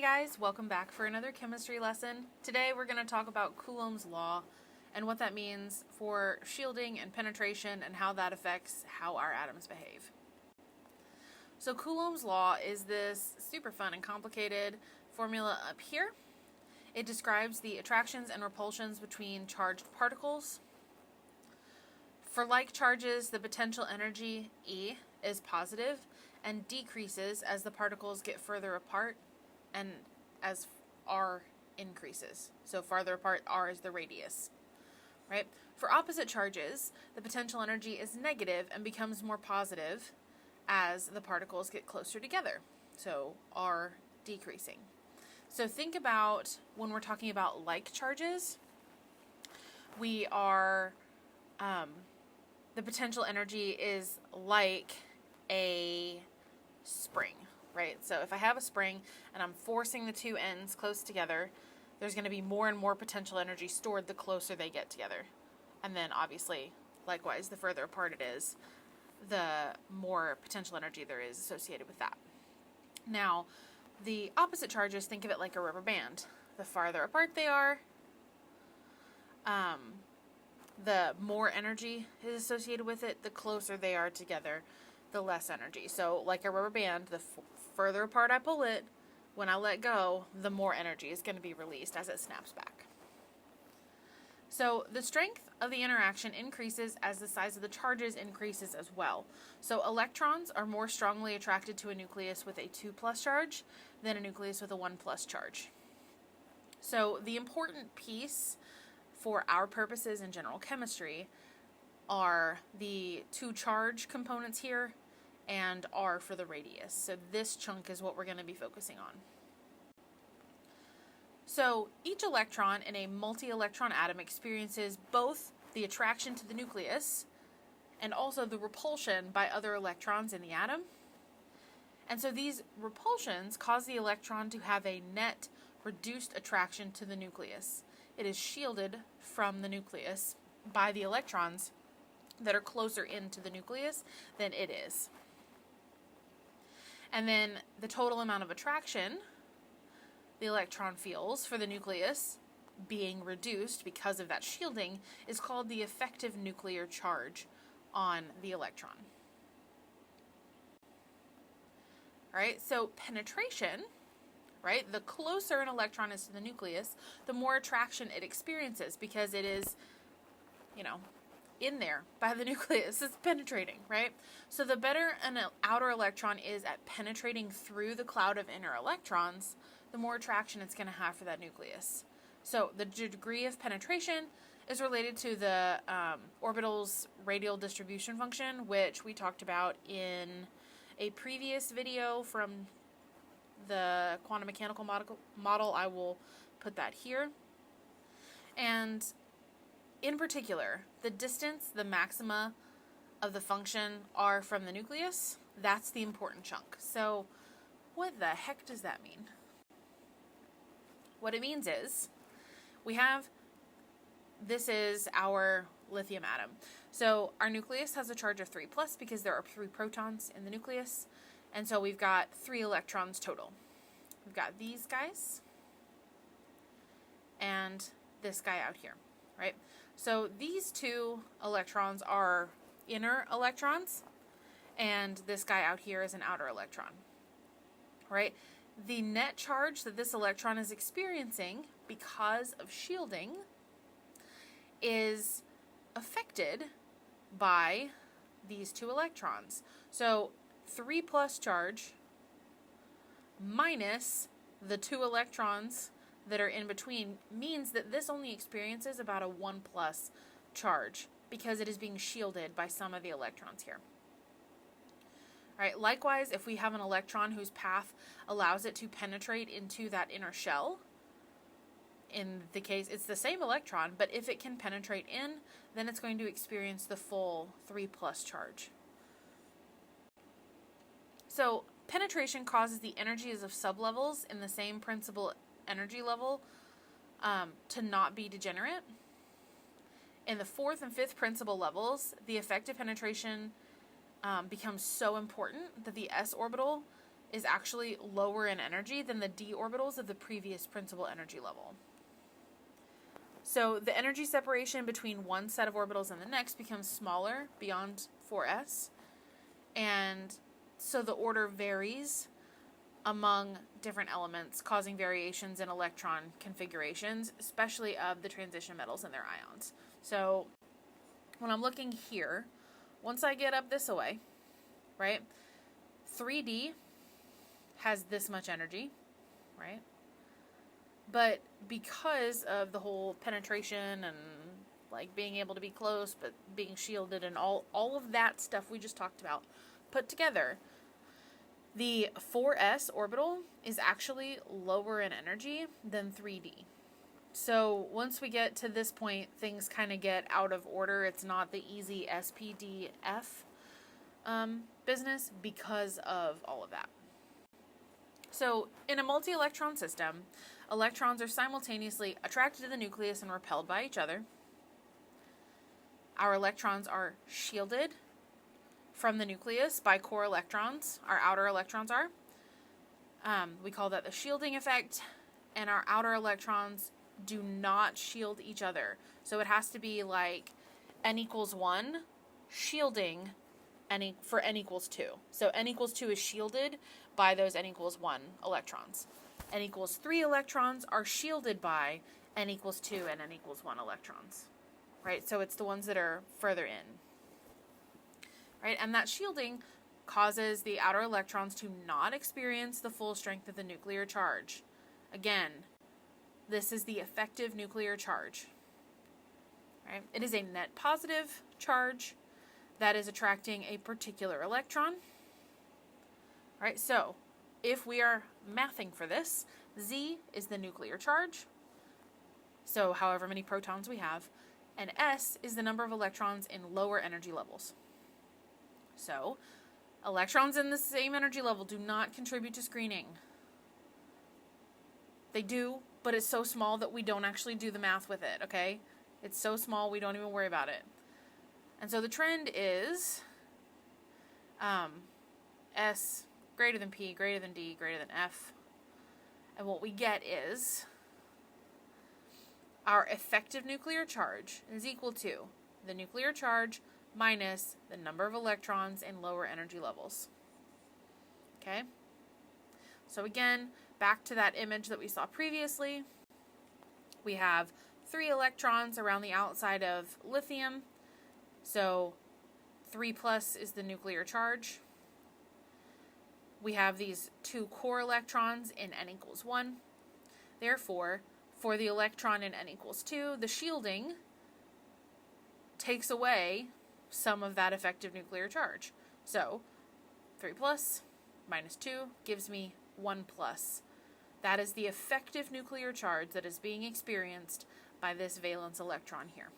Hey guys, welcome back for another chemistry lesson. Today we're going to talk about Coulomb's law and what that means for shielding and penetration and how that affects how our atoms behave. So Coulomb's law is this super fun and complicated formula up here. It describes the attractions and repulsions between charged particles. For like charges, the potential energy, E, is positive and decreases as the particles get further apart and as R increases. So farther apart, R is the radius, right? For opposite charges, the potential energy is negative and becomes more positive as the particles get closer together. So R decreasing. So think about when we're talking about like charges, we are, the potential energy is like a spring, right? So if I have a spring and I'm forcing the two ends close together, there's going to be more and more potential energy stored the closer they get together. And then obviously, likewise, the further apart it is, the more potential energy there is associated with that. Now, the opposite charges, think of it like a rubber band. The farther apart they are, the more energy is associated with it. The closer they are together, the less energy. So like a rubber band, the further apart I pull it, when I let go, the more energy is going to be released as it snaps back. So the strength of the interaction increases as the size of the charges increases as well. So electrons are more strongly attracted to a nucleus with a 2+ charge than a nucleus with a 1+ charge. So the important piece for our purposes in general chemistry are the 2 charge components here and R for the radius. So this chunk is what we're going to be focusing on. So each electron in a multi-electron atom experiences both the attraction to the nucleus and also the repulsion by other electrons in the atom. And so these repulsions cause the electron to have a net reduced attraction to the nucleus. It is shielded from the nucleus by the electrons that are closer into the nucleus than it is. And then the total amount of attraction the electron feels for the nucleus being reduced because of that shielding is called the effective nuclear charge on the electron. All right, so penetration, right? The closer an electron is to the nucleus, the more attraction it experiences because it is, in there by the nucleus. It's penetrating, right? So the better an outer electron is at penetrating through the cloud of inner electrons, the more attraction it's going to have for that nucleus. So the degree of penetration is related to the orbital's radial distribution function, which we talked about in a previous video from the quantum mechanical model. I will put that here. And in particular, the distance, the maxima of the function R from the nucleus, that's the important chunk. So what the heck does that mean? What it means is this is our lithium atom. So our nucleus has a charge of 3+ because there are 3 protons in the nucleus. And so we've got 3 electrons total. We've got these guys and this guy out here, right? So these 2 electrons are inner electrons, and this guy out here is an outer electron, right? The net charge that this electron is experiencing because of shielding is affected by these 2 electrons. So 3+ charge minus the 2 electrons that are in between means that this only experiences about a 1+ charge because it is being shielded by some of the electrons here. All right, likewise, if we have an electron whose path allows it to penetrate into that inner shell, in the case, it's the same electron, but if it can penetrate in, then it's going to experience the full 3+ charge. So penetration causes the energies of sublevels in the same principal energy level to not be degenerate. In the 4th and 5th principal levels, the effective penetration becomes so important that the s orbital is actually lower in energy than the d orbitals of the previous principal energy level. So the energy separation between one set of orbitals and the next becomes smaller beyond 4s, and so the order varies among different elements, causing variations in electron configurations, especially of the transition metals and their ions. So when I'm looking here, once I get up this away, right, 3D has this much energy, right? But because of the whole penetration and like being able to be close but being shielded and all of that stuff we just talked about put together, the 4s orbital is actually lower in energy than 3D. So once we get to this point, things kind of get out of order. It's not the easy SPDF business because of all of that. So in a multi-electron system, electrons are simultaneously attracted to the nucleus and repelled by each other. Our electrons are shielded from the nucleus by core electrons. Our outer electrons are. We call that the shielding effect, and our outer electrons do not shield each other. So it has to be like n equals 1 shielding for n equals 2. So n equals 2 is shielded by those n equals 1 electrons. N equals 3 electrons are shielded by n equals 2 and n equals 1 electrons. Right? So it's the ones that are further in. Right? And that shielding causes the outer electrons to not experience the full strength of the nuclear charge. Again, this is the effective nuclear charge. Right? It is a net positive charge that is attracting a particular electron. Right? So, if we are mathing for this, Z is the nuclear charge, so however many protons we have, and S is the number of electrons in lower energy levels. So, electrons in the same energy level do not contribute to screening. They do, but it's so small that we don't actually do the math with it, okay? It's so small we don't even worry about it. And so the trend is S greater than P, greater than D, greater than F. And what we get is our effective nuclear charge is equal to the nuclear charge minus the number of electrons in lower energy levels. Okay? So again, back to that image that we saw previously. We have 3 electrons around the outside of lithium. So 3 plus is the nuclear charge. We have these 2 core electrons in n equals 1. Therefore, for the electron in n equals 2, the shielding takes away some of that effective nuclear charge. So 3 plus minus 2 gives me 1 plus. That is the effective nuclear charge that is being experienced by this valence electron here.